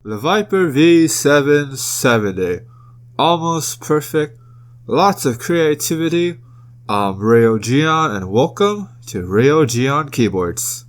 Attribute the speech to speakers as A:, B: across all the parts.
A: The Viper V770. Almost perfect, lots of creativity. I'm Rio Gion and welcome to Rio Gion Keyboards.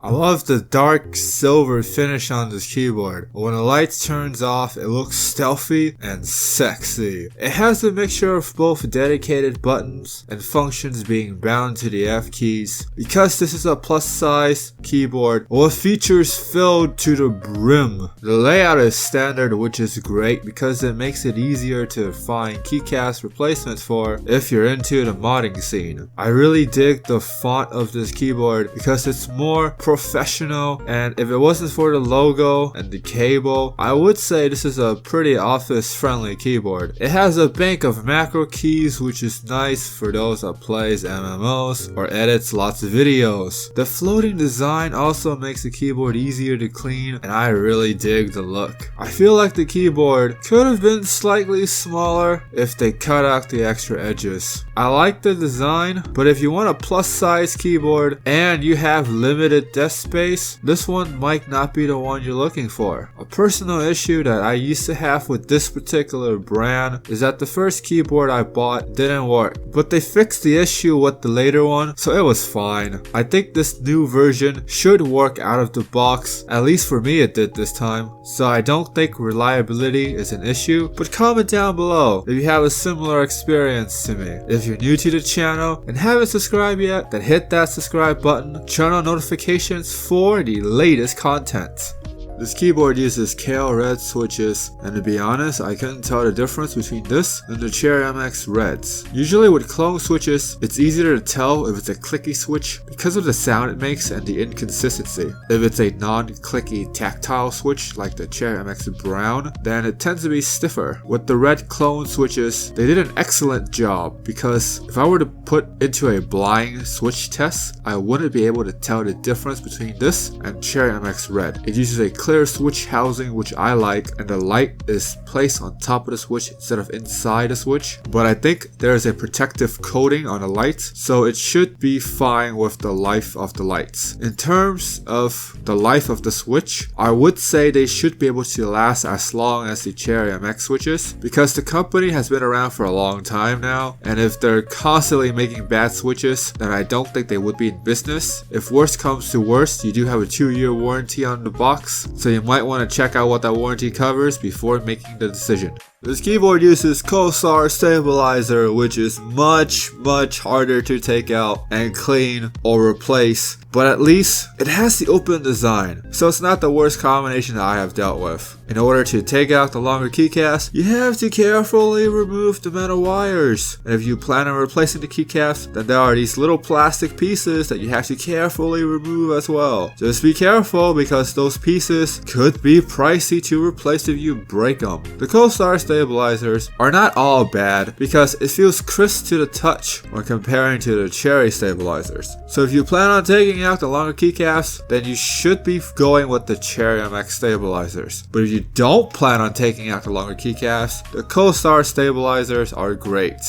A: I love the dark silver finish on this keyboard. When the light turns off, it looks stealthy and sexy. It has a mixture of both dedicated buttons and functions being bound to the F keys. Because this is a plus size keyboard with features filled to the brim. The layout is standard, which is great because it makes it easier to find keycaps replacements for if you're into the modding scene. I really dig the font of this keyboard because it's more professional, and if it wasn't for the logo and the cable, I would say this is a pretty office friendly keyboard. It has a bank of macro keys, which is nice for those that plays MMOs or edits lots of videos. The floating design also makes the keyboard easier to clean, and I really dig the look. I feel like the keyboard could have been slightly smaller if they cut out the extra edges. I like the design, but if you want a plus size keyboard and you have limited desk space, this one might not be the one you're looking for. A personal issue that I used to have with this particular brand is that the first keyboard I bought didn't work, but they fixed the issue with the later one, so it was fine. I think this new version should work out of the box, at least for me it did this time, so I don't think reliability is an issue, but comment down below if you have a similar experience to me. If you're new to the channel and haven't subscribed yet, then hit that subscribe button, turn on notifications for the latest content. This keyboard uses Kailh red switches, and to be honest, I couldn't tell the difference between this and the Cherry MX reds. Usually with clone switches, it's easier to tell if it's a clicky switch because of the sound it makes and the inconsistency. If it's a non-clicky tactile switch like the Cherry MX brown, then it tends to be stiffer. With the red clone switches, they did an excellent job because if I were to put into a blind switch test, I wouldn't be able to tell the difference between this and Cherry MX red. It uses a clear switch housing, which I like, and the light is placed on top of the switch instead of inside the switch, but I think there is a protective coating on the lights, so it should be fine with the life of the lights. In terms of the life of the switch, I would say they should be able to last as long as the Cherry MX switches because the company has been around for a long time now, and if they're constantly making bad switches, then I don't think they would be in business. If worst comes to worst, you do have a 2-year warranty on the box, so you might want to check out what that warranty covers before making the decision. This keyboard uses Kailh stabilizer, which is much harder to take out and clean or replace, but at least it has the open design, so it's not the worst combination that I have dealt with. In order to take out the longer keycaps, you have to carefully remove the metal wires, and if you plan on replacing the keycaps, then there are these little plastic pieces that you have to carefully remove as well. Just be careful because those pieces could be pricey to replace if you break them. The Kailh stabilizers are not all bad because it feels crisp to the touch when comparing to the Cherry stabilizers. So if you plan on taking out the longer keycaps, then you should be going with the Cherry MX stabilizers. But if you don't plan on taking out the longer keycaps, the Kailh stabilizers are great.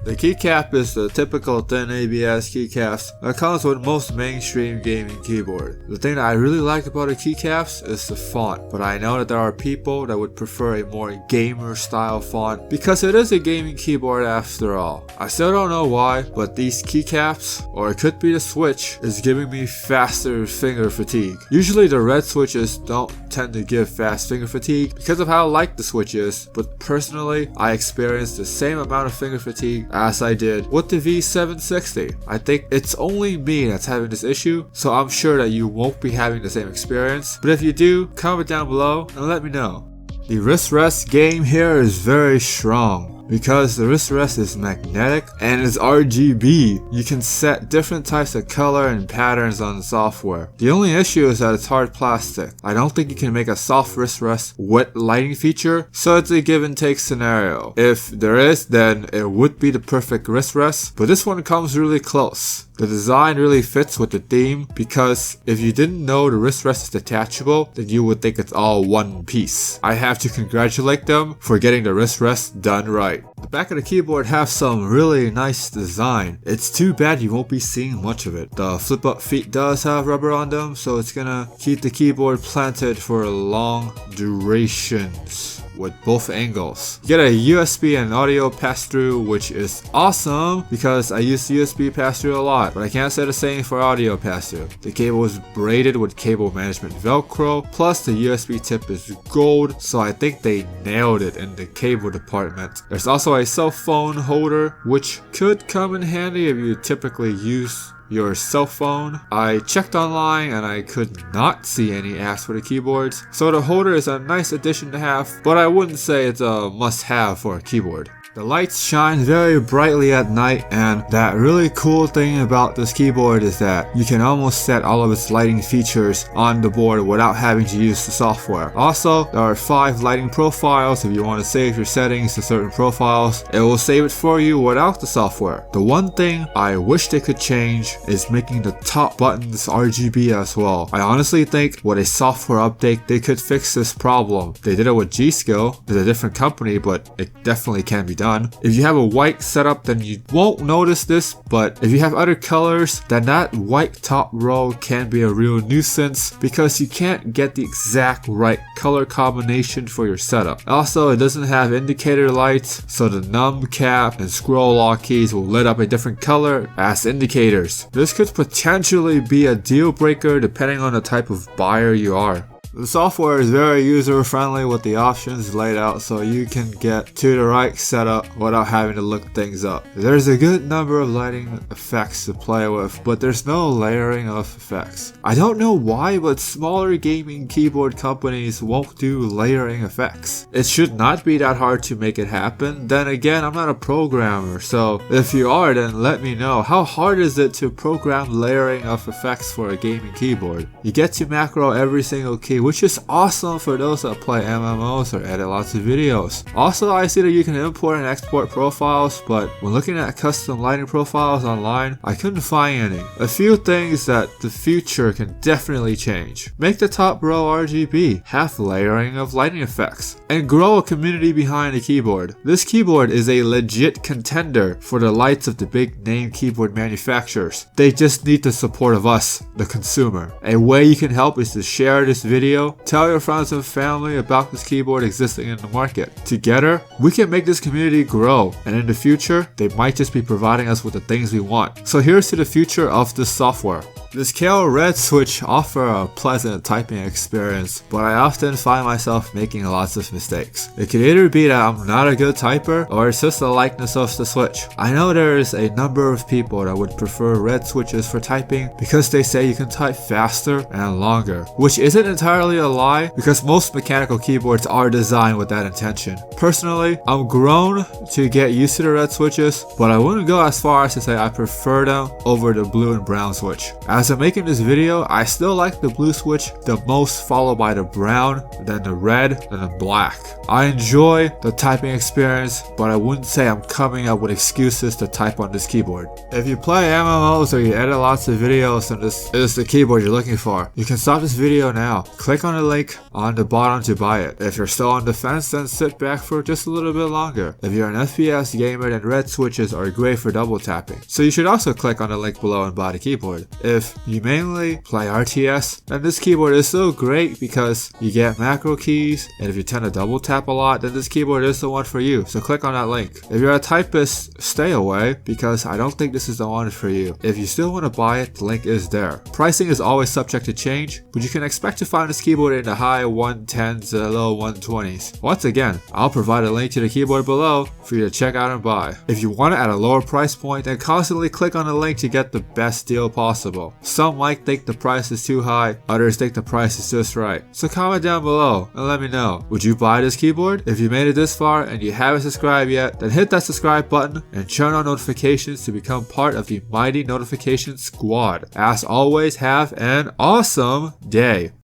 A: The keycap is the typical thin ABS keycaps that comes with most mainstream gaming keyboard. The thing that I really like about the keycaps is the font, but I know that there are people that would prefer a more gamer style font because it is a gaming keyboard after all. I still don't know why, but these keycaps, or it could be the switch, is giving me faster finger fatigue. Usually the red switches don't tend to give fast finger fatigue because of how light the switch is, but personally I experienced the same amount of finger fatigue as I did with the V760. I think it's only me that's having this issue, so I'm sure that you won't be having the same experience, but if you do, comment down below and let me know. The wrist rest game here is very strong. Because the wrist rest is magnetic and is RGB, you can set different types of color and patterns on the software. The only issue is that it's hard plastic. I don't think you can make a soft wrist rest with lighting feature, so it's a give and take scenario. If there is, then it would be the perfect wrist rest, but this one comes really close. The design really fits with the theme because if you didn't know the wrist rest is detachable, then you would think it's all one piece. I have to congratulate them for getting the wrist rest done right. type. The back of the keyboard has some really nice design. It's too bad you won't be seeing much of it. The flip up feet does have rubber on them, so it's gonna keep the keyboard planted for long durations with both angles. You get a USB and audio pass-through, which is awesome because I use USB pass-through a lot, but I can't say the same for audio pass-through. The cable is braided with cable management velcro, plus the USB tip is gold, so I think they nailed it in the cable department. There's also a cell phone holder, which could come in handy if you typically use your cell phone. I checked online and I could not see any apps for the keyboards, so the holder is a nice addition to have, but I wouldn't say it's a must-have for a keyboard. The lights shine very brightly at night, and that really cool thing about this keyboard is that you can almost set all of its lighting features on the board without having to use the software. Also, there are 5 lighting profiles. If you want to save your settings to certain profiles, it will save it for you without the software. The one thing I wish they could change is making the top buttons RGB as well. I honestly think with a software update they could fix this problem. They did it with G-Skill. It's a different company, but it definitely can be done. If you have a white setup, then you won't notice this, but if you have other colors, then that white top row can be a real nuisance because you can't get the exact right color combination for your setup. Also, it doesn't have indicator lights, so the num cap and scroll lock keys will lit up a different color as indicators. This could potentially be a deal breaker depending on the type of buyer you are. The software is very user friendly with the options laid out so you can get to the right setup without having to look things up. There's a good number of lighting effects to play with, but there's no layering of effects. I don't know why, but smaller gaming keyboard companies won't do layering effects. It should not be that hard to make it happen. Then again, I'm not a programmer, so if you are, then let me know. How hard is it to program layering of effects for a gaming keyboard? You get to macro every single key, which is awesome for those that play MMOs or edit lots of videos. Also, I see that you can import and export profiles, but when looking at custom lighting profiles online, I couldn't find any. A few things that the future can definitely change. Make the top row RGB, have layering of lighting effects, and grow a community behind the keyboard. This keyboard is a legit contender for the lights of the big name keyboard manufacturers. They just need the support of us, the consumer. A way you can help is to share this video, tell your friends and family about this keyboard existing in the market. Together, we can make this community grow, and in the future, they might just be providing us with the things we want. So here's to the future of this software. This Kailh red switch offers a pleasant typing experience, but I often find myself making lots of mistakes. It could either be that I'm not a good typer, or it's just the likeness of the switch. I know there is a number of people that would prefer red switches for typing because they say you can type faster and longer, which isn't entirely a lie because most mechanical keyboards are designed with that intention. Personally, I'm grown to get used to the red switches, but I wouldn't go as far as to say I prefer them over the blue and brown switch. As I'm making this video, I still like the blue switch the most, followed by the brown, then the red, then the black. I enjoy the typing experience, but I wouldn't say I'm coming up with excuses to type on this keyboard. If you play MMOs or you edit lots of videos and this is the keyboard you're looking for, you can stop this video now. Click on the link on the bottom to buy it. If you're still on the fence, then sit back for just a little bit longer. If you're an FPS gamer, then red switches are great for double tapping. So you should also click on the link below and buy the keyboard. If you mainly play RTS, then this keyboard is so great because you get macro keys, and if you tend to double tap a lot, then this keyboard is the one for you. So click on that link. If you're a typist, stay away because I don't think this is the one for you. If you still want to buy it, the link is there. Pricing is always subject to change, but you can expect to find this keyboard in the high 110s to low 120s. Once again, I'll provide a link to the keyboard below for you to check out and buy. If you want it at a lower price point, then constantly click on the link to get the best deal possible. Some might think the price is too high, others think the price is just right. So comment down below and let me know. Would you buy this keyboard? If you made it this far and you haven't subscribed yet, then hit that subscribe button and turn on notifications to become part of the mighty notification squad. As always, have an awesome day.